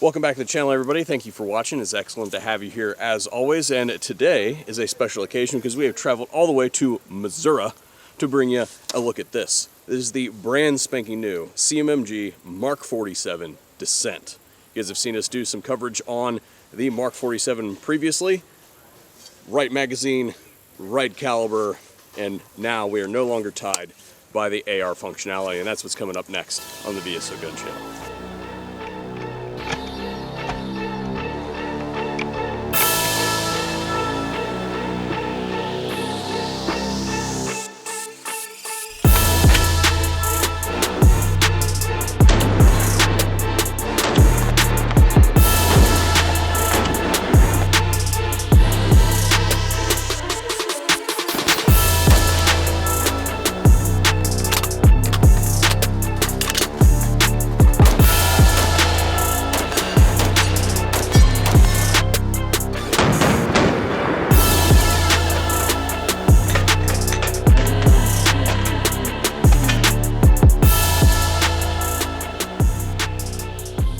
Welcome back to the channel, everybody. Thank you for watching. It's excellent to have you here as always. And today is a special occasion because we have traveled all the way to Missouri to bring you a look at this. This is the brand spanking new CMMG MK47 Dissent. You guys have seen us do some coverage on the MK47 previously. Right magazine, right caliber, and now we are no longer tied by the AR functionality, and that's what's coming up next on the VSO Gun Channel.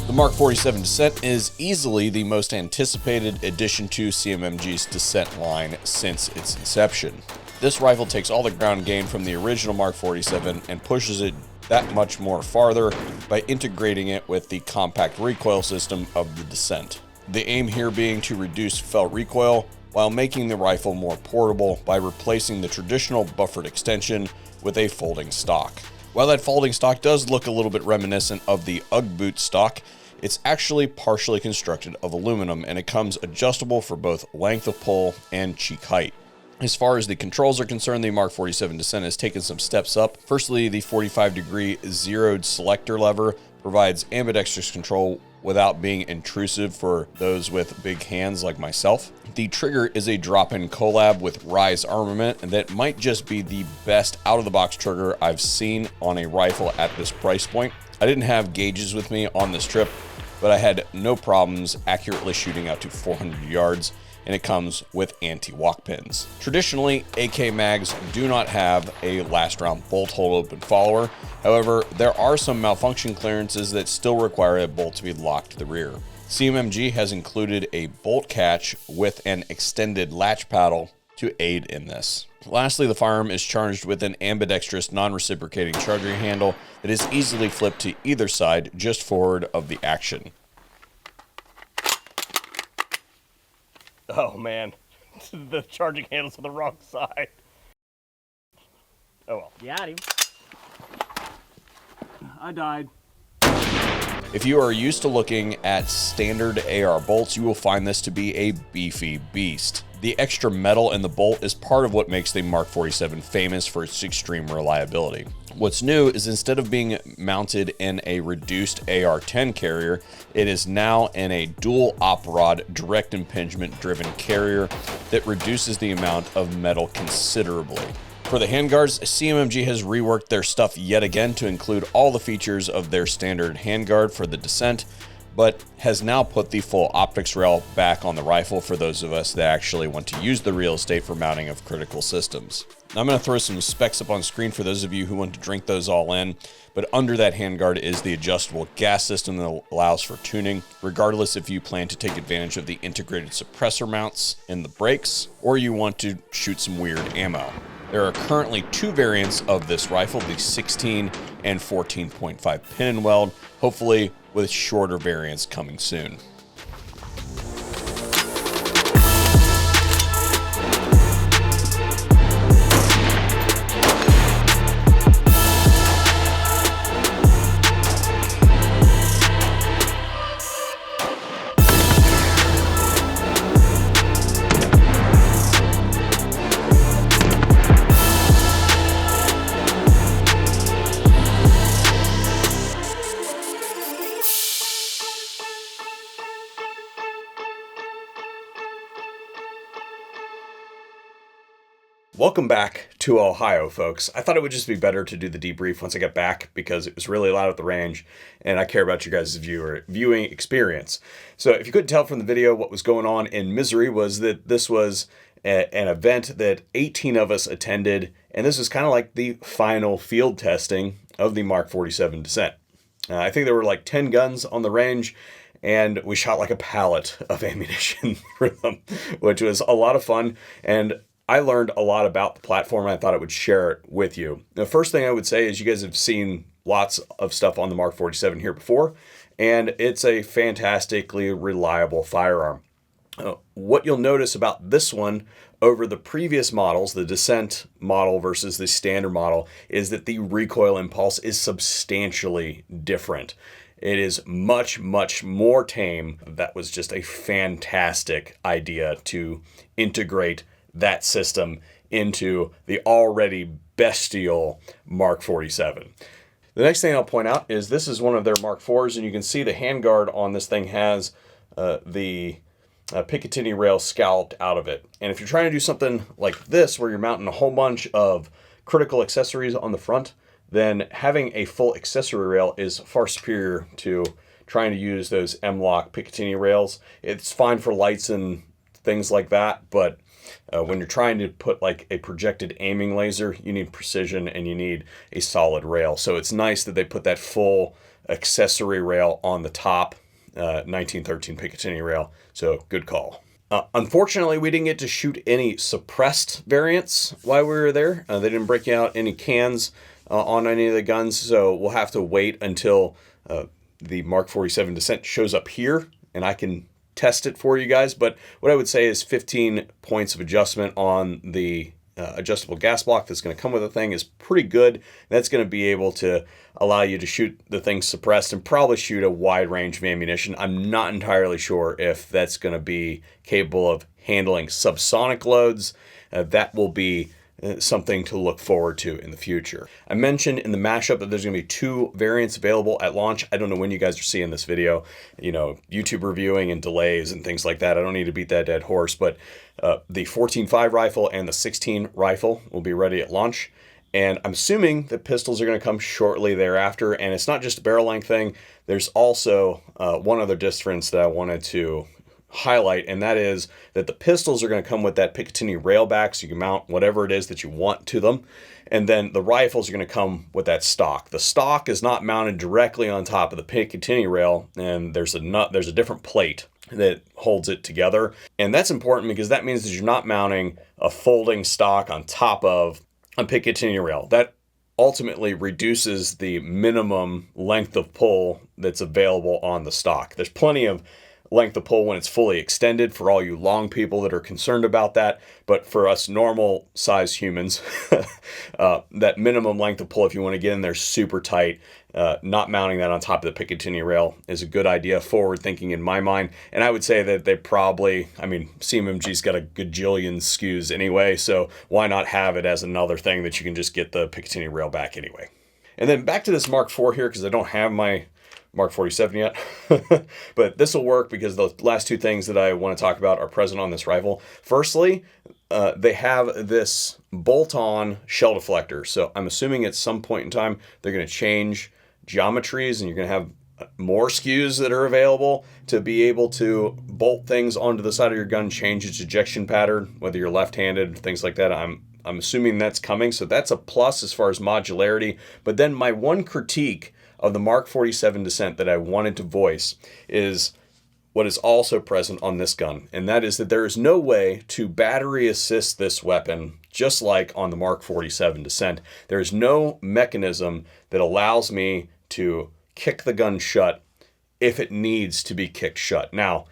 The MK47 Dissent is easily the most anticipated addition to CMMG's Dissent line since its inception. This rifle takes all the ground gained from the original MK47 and pushes it that much more farther by integrating it with the compact recoil system of the Dissent. The aim here being to reduce felt recoil while making the rifle more portable by replacing the traditional buffered extension with a folding stock. While that folding stock does look a little bit reminiscent of the UGG stock, it's actually partially constructed of aluminum, and it comes adjustable for both length of pull and cheek height. As far as the controls are concerned, the MK47 Dissent has taken some steps up. Firstly, the 45-degree zeroed selector lever provides ambidextrous control without being intrusive for those with big hands like myself. The trigger is a drop-in collab with Rise armament, and that might just be the best out-of-the-box trigger I've seen on a rifle at this price point. I didn't have gauges with me on this trip, but I had no problems accurately shooting out to 400 yards, and it comes with anti-walk pins. Traditionally, AK mags do not have a last round bolt hole open follower. However, there are some malfunction clearances that still require a bolt to be locked to the rear. CMMG has included a bolt catch with an extended latch paddle to aid in this. Lastly, the firearm is charged with an ambidextrous non-reciprocating charging handle that is easily flipped to either side just forward of the action. Oh man, the charging handle's on the wrong side. Oh well. Got him. I died. If you are used to looking at standard AR bolts, you will find this to be a beefy beast. The extra metal in the bolt is part of what makes the MK47 famous for its extreme reliability. What's new is instead of being mounted in a reduced AR-10 carrier, it is now in a dual op rod direct impingement driven carrier that reduces the amount of metal considerably. For the handguards, CMMG has reworked their stuff yet again to include all the features of their standard handguard for the Dissent, but has now put the full optics rail back on the rifle for those of us that actually want to use the real estate for mounting of critical systems. Now I'm going to throw some specs up on screen for those of you who want to drink those all in, but under that handguard is the adjustable gas system that allows for tuning, regardless if you plan to take advantage of the integrated suppressor mounts in the brakes, or you want to shoot some weird ammo. There are currently two variants of this rifle, the 16 and 14.5 pin and weld, hopefully with shorter variants coming soon. Welcome back to Ohio, folks. I thought it would just be better to do the debrief once I get back because it was really loud at the range and I care about you guys' viewing experience. So if you couldn't tell from the video, what was going on in Missouri was that this was an event that 18 of us attended, and this was kind of like the final field testing of the MK47 Dissent. I think there were like 10 guns on the range, and we shot like a pallet of ammunition for them, which was a lot of fun. And I learned a lot about the platform, and I thought I would share it with you. The first thing I would say is you guys have seen lots of stuff on the Mark 47 here before, and it's a fantastically reliable firearm. What you'll notice about this one over the previous models, the Dissent model versus the standard model, is that the recoil impulse is substantially different. It is much, much more tame. That was just a fantastic idea to integrate that system into the already bestial Mark 47. The next thing I'll point out is this is one of their Mark 4s, and you can see the handguard on this thing has the Picatinny rail scalloped out of it. And if you're trying to do something like this, where you're mounting a whole bunch of critical accessories on the front, then having a full accessory rail is far superior to trying to use those M-LOK Picatinny rails. It's fine for lights and things like that, but when you're trying to put like a projected aiming laser, you need precision and you need a solid rail. So it's nice that they put that full accessory rail on the top, 1913 Picatinny rail. So good call. Unfortunately, we didn't get to shoot any suppressed variants while we were there. They didn't break out any cans on any of the guns, so we'll have to wait until the Mark 47 Dissent shows up here and I can test it for you guys. But what I would say is 15 points of adjustment on the adjustable gas block that's going to come with the thing is pretty good. That's going to be able to allow you to shoot the thing suppressed and probably shoot a wide range of ammunition. I'm not entirely sure if that's going to be capable of handling subsonic loads. That will be something to look forward to in the future. I mentioned in the mashup that there's going to be 2 variants available at launch. I don't know when you guys are seeing this video, you know, YouTube reviewing and delays and things like that. I don't need to beat that dead horse, but the 14.5 rifle and the 16 rifle will be ready at launch. And I'm assuming that pistols are going to come shortly thereafter. And it's not just a barrel length thing. There's also one other difference that I wanted to highlight, and that is that the pistols are going to come with that Picatinny rail back, so you can mount whatever it is that you want to them. And then the rifles are going to come with that stock. The stock is not mounted directly on top of the Picatinny rail, and there's a different plate that holds it together. And that's important because that means that you're not mounting a folding stock on top of a Picatinny rail. That ultimately reduces the minimum length of pull that's available on the stock. There's plenty of length of pull when it's fully extended for all you long people that are concerned about that. But for us normal size humans, that minimum length of pull, if you want to get in there super tight, not mounting that on top of the Picatinny rail is a good idea, forward thinking in my mind. And I would say that they probably, I mean, CMMG's got a gajillion SKUs anyway, so why not have it as another thing that you can just get the Picatinny rail back anyway. And then back to this Mark IV here, because I don't have my Mark 47 yet, but this will work because the last 2 things that I want to talk about are present on this rifle. Firstly, they have this bolt-on shell deflector. So I'm assuming at some point in time, they're going to change geometries and you're going to have more SKUs that are available to be able to bolt things onto the side of your gun, change its ejection pattern, whether you're left-handed, things like that. I'm assuming that's coming. So that's a plus as far as modularity. But then my one critique of the Mark 47 Dissent that I wanted to voice is what is also present on this gun, and that is that there is no way to battery assist this weapon just like on the Mark 47 Dissent. There is no mechanism that allows me to kick the gun shut if it needs to be kicked shut. Now,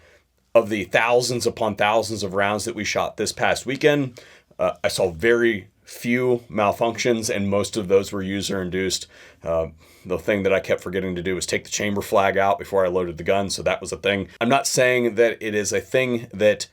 of the thousands upon thousands of rounds that we shot this past weekend, I saw very few malfunctions, and most of those were user-induced. The thing that I kept forgetting to do was take the chamber flag out before I loaded the gun, so that was a thing. I'm not saying that it is a thing that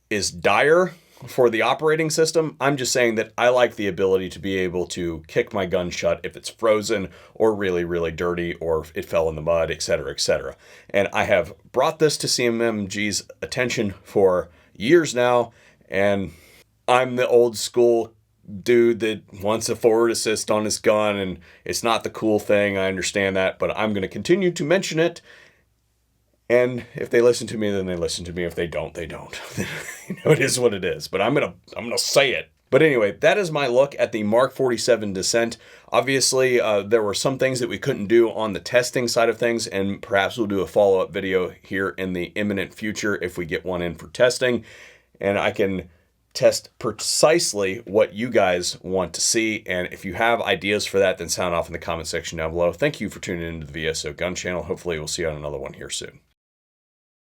is dire for the operating system. I'm just saying that I like the ability to be able to kick my gun shut if it's frozen or really, really dirty or it fell in the mud, etc., etc. And I have brought this to CMMG's attention for years now, and I'm the old school dude that wants a forward assist on his gun, and it's not the cool thing. I understand that, but I'm going to continue to mention it. And if they listen to me, then they listen to me. If they don't, they don't. You know, it is what it is. But I'm gonna say it. But anyway, that is my look at the Mark 47 Dissent. Obviously, there were some things that we couldn't do on the testing side of things, and perhaps we'll do a follow-up video here in the imminent future if we get one in for testing, and I can test precisely what you guys want to see. And if you have ideas for that, then sound off in the comment section down below. Thank you for tuning into the VSO Gun Channel. Hopefully we'll see you on another one here soon.